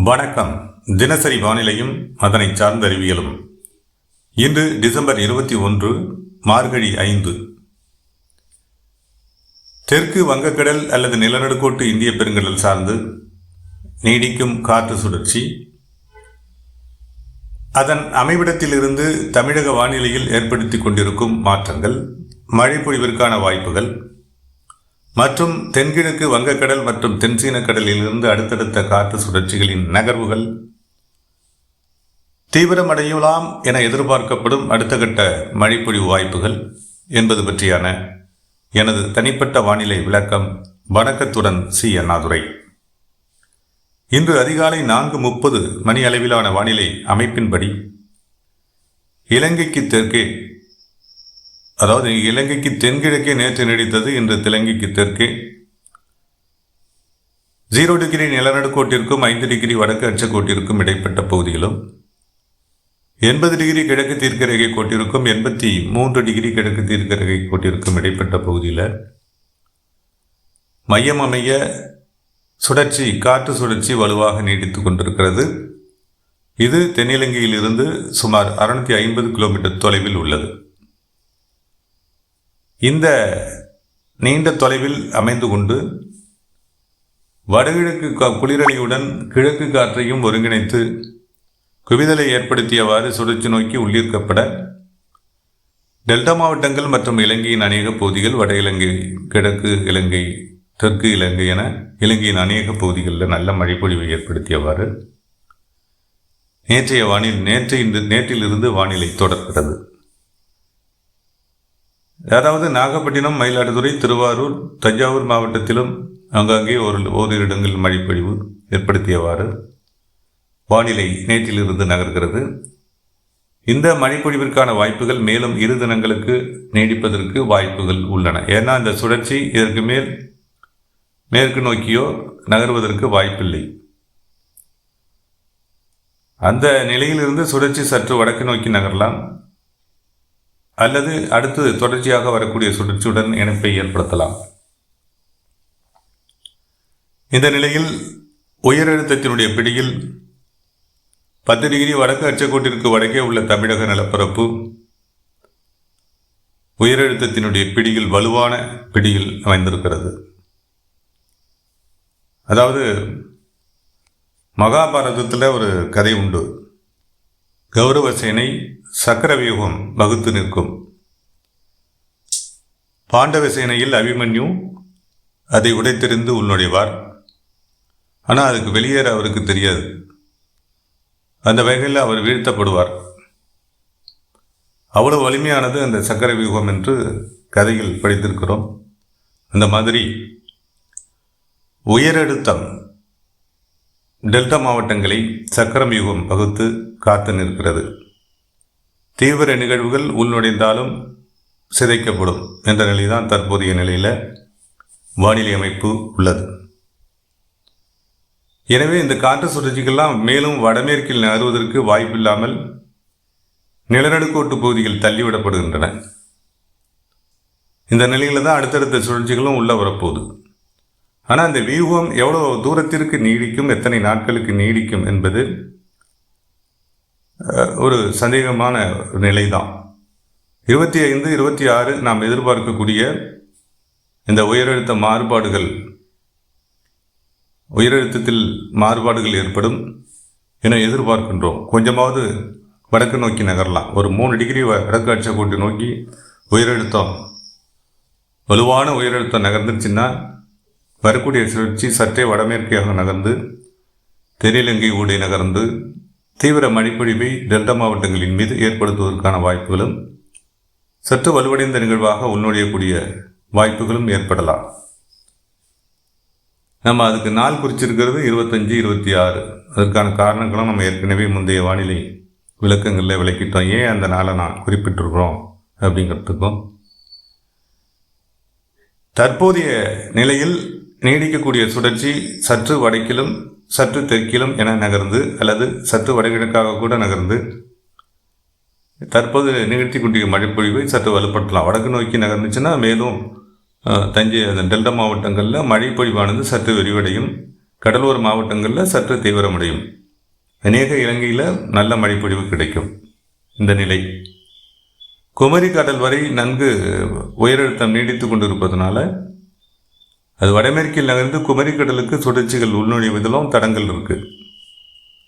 வணக்கம். தினசரி வானிலையும் அதனை சார்ந்த அறிவியலும். இன்று டிசம்பர் 21 மார்கழி 5. தெற்கு வங்கக்கடல் அல்லது நிலநடுக்கோட்டு இந்திய பெருங்கடல் சார்ந்து நீடிக்கும் காற்று சுழற்சி அதன் அமைவிடத்திலிருந்து தமிழக வானிலையில் ஏற்படுத்தி கொண்டிருக்கும் மாற்றங்கள், மழை பொழிவிற்கான வாய்ப்புகள் மற்றும் தென்கிழக்கு வங்கக்கடல் மற்றும் தென்சீன கடலிலிருந்து அடுத்தடுத்த காற்று சுழற்சிகளின் நகர்வுகள் தீவிரமடையலாம் என எதிர்பார்க்கப்படும் அடுத்த கட்ட மழைப்பொழிவு வாய்ப்புகள் என்பது பற்றியான எனது தனிப்பட்ட வானிலை விளக்கம். வணக்கத்துடன் சி. அண்ணாதுரை. இன்று அதிகாலை 4:30 மணி அளவிலான வானிலை அமைப்பின்படி இலங்கைக்கு தெற்கே, அதாவது இலங்கைக்கு தென்கிழக்கே நேற்று நீடித்தது. இன்று இலங்கைக்கு தெற்கே 0 டிகிரி நிலநடுக்கோட்டிற்கும் 5 டிகிரி வடக்கு அச்சக்கோட்டிற்கும் இடைப்பட்ட பகுதியிலும், 80 டிகிரி கிழக்கு தீர்க்கரேகை கோட்டிற்கும் 83 டிகிரி கிழக்கு தீர்க்கரேகை கோட்டிற்கும் இடைப்பட்ட பகுதியில் மையம் அமைய சுழற்சி, காற்று சுழற்சி வலுவாக நீடித்துக் கொண்டிருக்கிறது. இது தென்னிலங்கையிலிருந்து சுமார் 650 கிலோமீட்டர் தொலைவில் உள்ளது. இந்த நீண்ட தொலைவில் அமைந்து கொண்டு வடகிழக்கு குளிரலையுடன் கிழக்கு காற்றையும் ஒருங்கிணைத்து குவிதலை ஏற்படுத்தியவாறு சுழற்சி நோக்கி உள்ளீர்க்கப்பட டெல்டா மாவட்டங்கள் மற்றும் இலங்கையின் அநேக பகுதிகள், வட இலங்கை, கிழக்கு இலங்கை, தெற்கு இலங்கை என இலங்கையின் அநேக பகுதிகளில் நல்ல மழைப்பொழிவை ஏற்படுத்தியவாறு நேற்றிலிருந்து வானிலை தொடர்கிறது. அதாவது நாகப்பட்டினம், மயிலாடுதுறை, திருவாரூர், தஞ்சாவூர் மாவட்டத்திலும் அங்கங்கே ஓரிரு இடங்களில் மழைப்பொழிவு ஏற்படுத்தியவாறு வானிலை நேற்றிலிருந்து நகர்கிறது. இந்த மழைப்பொழிவிற்கான வாய்ப்புகள் மேலும் 2 தினங்களுக்கு நீடிப்பதற்கு வாய்ப்புகள் உள்ளன. ஏன்னா இந்த சுழற்சி இதற்கு மேற்கு நோக்கியோ நகர்வதற்கு வாய்ப்பில்லை. அந்த நிலையிலிருந்து சுழற்சி சற்று வடக்கு நோக்கி நகரலாம் அல்லது அடுத்து தொடர்ச்சியாக வரக்கூடிய சுழற்சியுடன் இணைப்பை ஏற்படுத்தலாம். இந்த நிலையில் உயரழுத்தத்தினுடைய பிடியில் 10 டிகிரி வடக்கு அச்சக்கோட்டிற்கு வடக்கே உள்ள தமிழக நிலப்பரப்பு உயரழுத்தத்தினுடைய பிடியில் வலுவான பிடியில் அமைந்திருக்கிறது. அதாவது மகாபாரதத்தில் ஒரு கதை உண்டு. கௌரவ சேனை சக்கரவியூகம் வகுத்து நிற்கும். பாண்டவ சேனையில் அபிமன்யு அதை உடைத்தெறிந்து உள்நுழைவார். ஆனால் அதுக்கு வெளியேற அவருக்கு தெரியாது. அந்த வகையில் அவர் வீழ்த்தப்படுவார். அவ்வளவு வலிமையானது அந்த சக்கரவியூகம் என்று கதையில் படித்திருக்கிறோம். அந்த மாதிரி உயரழுத்தம் டெல்டா மாவட்டங்களை சக்கரவியூகம் வகுத்து காத்து நிற்கிறது. தீவிர நிகழ்வுகள் உள்நுழைந்தாலும் சிதைக்கப்படும் என்ற நிலைதான் தற்போதைய நிலையில் வானிலை அமைப்பு உள்ளது. எனவே இந்த காற்று சுழற்சிகள்லாம் மேலும் வடமேற்கில் நகருவதற்கு வாய்ப்பில்லாமல் நிலநடுக்கோட்டு பகுதிகள் தள்ளிவிடப்படுகின்றன. இந்த நிலையில தான் அடுத்தடுத்த சுழற்சிகளும் உள்ள வரப்போகுது. ஆனால் இந்த வியூகம் எவ்வளோ தூரத்திற்கு நீடிக்கும், எத்தனை நாட்களுக்கு நீடிக்கும் என்பது ஒரு சந்தேகமான நிலை தான். 25, 26 நாம் எதிர்பார்க்கக்கூடிய இந்த உயரழுத்தத்தில் மாறுபாடுகள் ஏற்படும் என எதிர்பார்க்கின்றோம். கொஞ்சமாவது வடக்கு நோக்கி நகரலாம். ஒரு 3 டிகிரி வடக்கு அச்சக்கோட்டை நோக்கி வலுவான உயரழுத்தம் நகர்ந்துச்சுன்னா வரக்கூடிய சுழற்சி சற்றே வடமேற்கையாக நகர்ந்து தென்னிலங்கை ஊடே நகர்ந்து தீவிர மழைப்பொழிவை டெல்டா மாவட்டங்களின் மீது ஏற்படுத்துவதற்கான வாய்ப்புகளும், சற்று வலுவடைந்த நிகழ்வாக உள்நுழையக்கூடிய வாய்ப்புகளும் ஏற்படலாம். நம்ம அதுக்கு நாள் குறிச்சிருக்கிறது 25, 26. அதற்கான காரணங்களும் நம்ம ஏற்கனவே முந்தைய வானிலை விளக்கங்களில் விளக்கிட்டோம். ஏன் அந்த நாளை நான் குறிப்பிட்டிருக்கிறோம் அப்படிங்கிறதுக்கும். தற்போதைய நிலையில் நீடிக்கக்கூடிய சுழற்சி சற்று வடக்கிலும் சற்று தெற்கிலும் என நகர்ந்து அல்லது சற்று வடகிழக்காக கூட நகர்ந்து தற்போது நிகழ்த்தி கொண்டிருக்கிற மழைப்பொழிவை சற்று வலுப்படுத்தலாம். வடக்கு நோக்கி நகர்ந்துச்சுன்னா மேலும் தஞ்சை டெல்டா மாவட்டங்களில் மழைப்பொழிவானது சற்று விரிவடையும். கடலோர மாவட்டங்களில் சற்று தீவிரமடையும். அநேக இலங்கையில் நல்ல மழைப்பொழிவு கிடைக்கும். இந்த நிலை குமரி கடல் வரை நன்கு உயரழுத்தம் நீடித்து கொண்டிருப்பதனால அது வடமேற்கில் நகர்ந்து குமரி கடலுக்கு சுழற்சிகள் உள்நுழைவதிலும் தடங்கள் இருக்குது.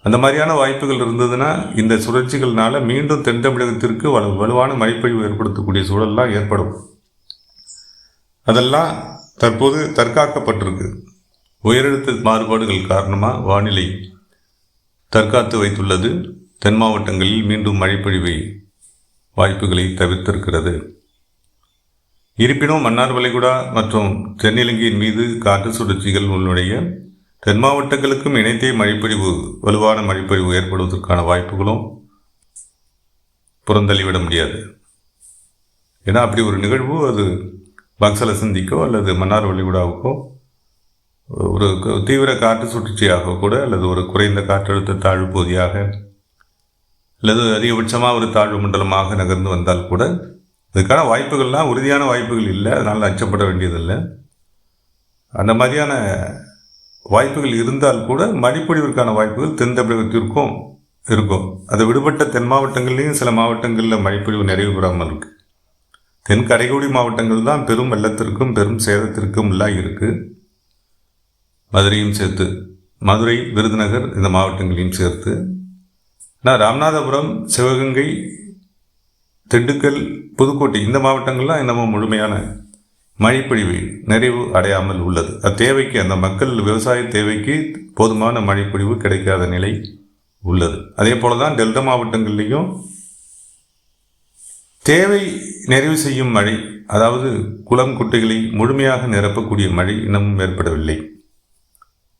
அந்த மாதிரியான வாய்ப்புகள் இருந்ததுன்னா இந்த சுழற்சிகள்னால மீண்டும் தென் தமிழகத்திற்கு வலுவான மழைப்பொழிவு ஏற்படுத்தக்கூடிய சூழல்லாம் ஏற்படும். அதெல்லாம் தற்போது தற்காக்கப்பட்டிருக்கு. உயரழுத்த மாறுபாடுகள் காரணமாக வானிலை தற்காத்து வைத்துள்ளது. தென் மாவட்டங்களில் மீண்டும் மழைப்பொழிவை வாய்ப்புகளை தவிர்த்திருக்கிறது. இருப்பினும் மன்னார் வளைகுடா மற்றும் தென்னிலங்கையின் மீது காற்று சுழற்சிகள் உள்நுழைய தென் மாவட்டங்களுக்கும் இணைத்தே மழைப்பொழிவு வலுவான மழைப்பொழிவு ஏற்படுவதற்கான வாய்ப்புகளும் புறந்தள்ளிவிட முடியாது. ஏன்னா அப்படி ஒரு நிகழ்வு அது பக்சல சந்திக்கோ அல்லது மன்னார் வளைகுடாவுக்கோ ஒரு தீவிர காற்று சுழற்சியாக கூட அல்லது ஒரு குறைந்த காற்றழுத்த தாழ்வு பகுதியாக அல்லது அதிகபட்சமாக ஒரு தாழ்வு மண்டலமாக நகர்ந்து வந்தால் கூட அதுக்கான வாய்ப்புகள்லாம் உறுதியான வாய்ப்புகள் இல்லை. அதனால் அச்சப்பட வேண்டியதில்லை. அந்த மாதிரியான வாய்ப்புகள் இருந்தால் கூட மழைப்பொழிவிற்கான வாய்ப்புகள் தென் தமிழகத்திற்கும் இருக்கும். அது விடுபட்ட தென் மாவட்டங்கள்லேயும் சில மாவட்டங்களில் மழைப்பொழிவு நிறைவு பெறாமல் இருக்குது. தென் கரைக்கோடி மாவட்டங்கள் தான் பெரும் வெள்ளத்திற்கும் பெரும் சேதத்திற்கும் எல்லாம் இருக்குது. மதுரையும் சேர்த்து, மதுரை, விருதுநகர் இந்த மாவட்டங்களையும் சேர்த்து. ஆனால் ராமநாதபுரம், சிவகங்கை, திண்டுக்கல், புதுக்கோட்டை இந்த மாவட்டங்கள்லாம் இன்னமும் முழுமையான மழைப்பொழிவு நிறைவு அடையாமல் உள்ளது. அத்தேவைக்கு அந்த மக்கள் விவசாய தேவைக்கு போதுமான மழைப்பொழிவு கிடைக்காத நிலை உள்ளது. அதே போல தான் டெல்டா மாவட்டங்கள்லேயும் தேவை நிறைவு செய்யும் மழை, அதாவது குளம் குட்டைகளை முழுமையாக நிரப்பக்கூடிய மழை இன்னமும் ஏற்படவில்லை.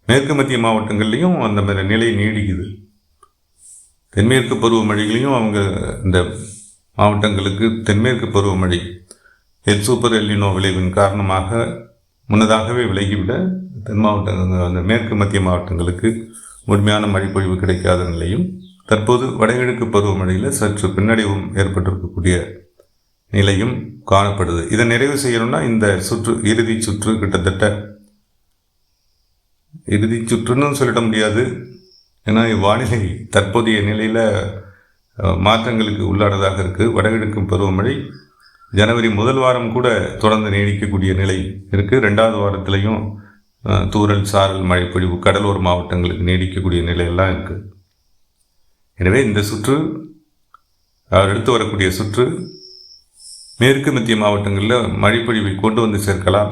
மேற்கு மத்திய மாவட்டங்கள்லேயும் அந்த மாதிரி நிலை நீடிக்குது. தென்மேற்கு பருவமழைகளையும் அவங்க இந்த மாவட்டங்களுக்கு தென்மேற்கு பருவமழை சூப்பர் எல்லினோ விளைவின் காரணமாக முன்னதாகவே விலகிவிட தென் மாவட்டங்கள் அந்த மேற்கு மத்திய மாவட்டங்களுக்கு முழுமையான மழைப்பொழிவு கிடைக்காத நிலையும் தற்போது வடகிழக்கு பருவமழையில் சற்று பின்னடைவும் ஏற்பட்டிருக்கக்கூடிய நிலையும் காணப்படுது. இதை நிறைவு செய்யணும்னா இந்த இறுதி சுற்று கிட்டத்தட்ட இறுதி சுற்றுன்னு சொல்லிட முடியாது. ஏன்னா வானிலை தற்போதைய நிலையில் மாற்றங்களுக்கு உள்ளானதாக இருக்குது. வடகிழக்கு பருவமழை ஜனவரி முதல் வாரம் கூட தொடர்ந்து நீடிக்கக்கூடிய நிலை இருக்குது. 2வது வாரத்திலையும் தூறல் சாரல் மழைப்பொழிவு கடலோர மாவட்டங்களுக்கு நீடிக்கக்கூடிய நிலையெல்லாம் இருக்குது. எனவே இந்த சுற்று அடுத்து வரக்கூடிய சுற்று மேற்கு மத்திய மாவட்டங்களில் மழைப்பொழிவை கொண்டு வந்து சேர்க்கலாம்.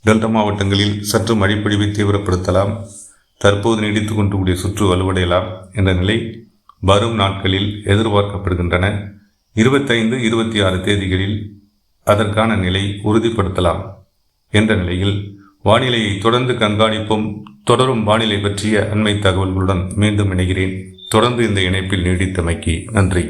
டெல்டா மாவட்டங்களில் சற்று மழைப்பொழிவை தீவிரப்படுத்தலாம். தற்போது நீடித்து கொண்டக்கூடிய சுற்று வலுவடையலாம் என்ற நிலை வரும் நாட்களில் எதிர்பார்க்கப்படுகின்றன. 25, 26 தேதிகளில் அதற்கான நிலை உறுதிப்படுத்தலாம் என்ற நிலையில் வானிலையை தொடர்ந்து கண்காணிப்போம். தொடரும் வானிலை பற்றிய அண்மை தகவல்களுடன் மீண்டும் இணைகிறேன். தொடர்ந்து இந்த இணைப்பில் நீடித்தமைக்கு நன்றி.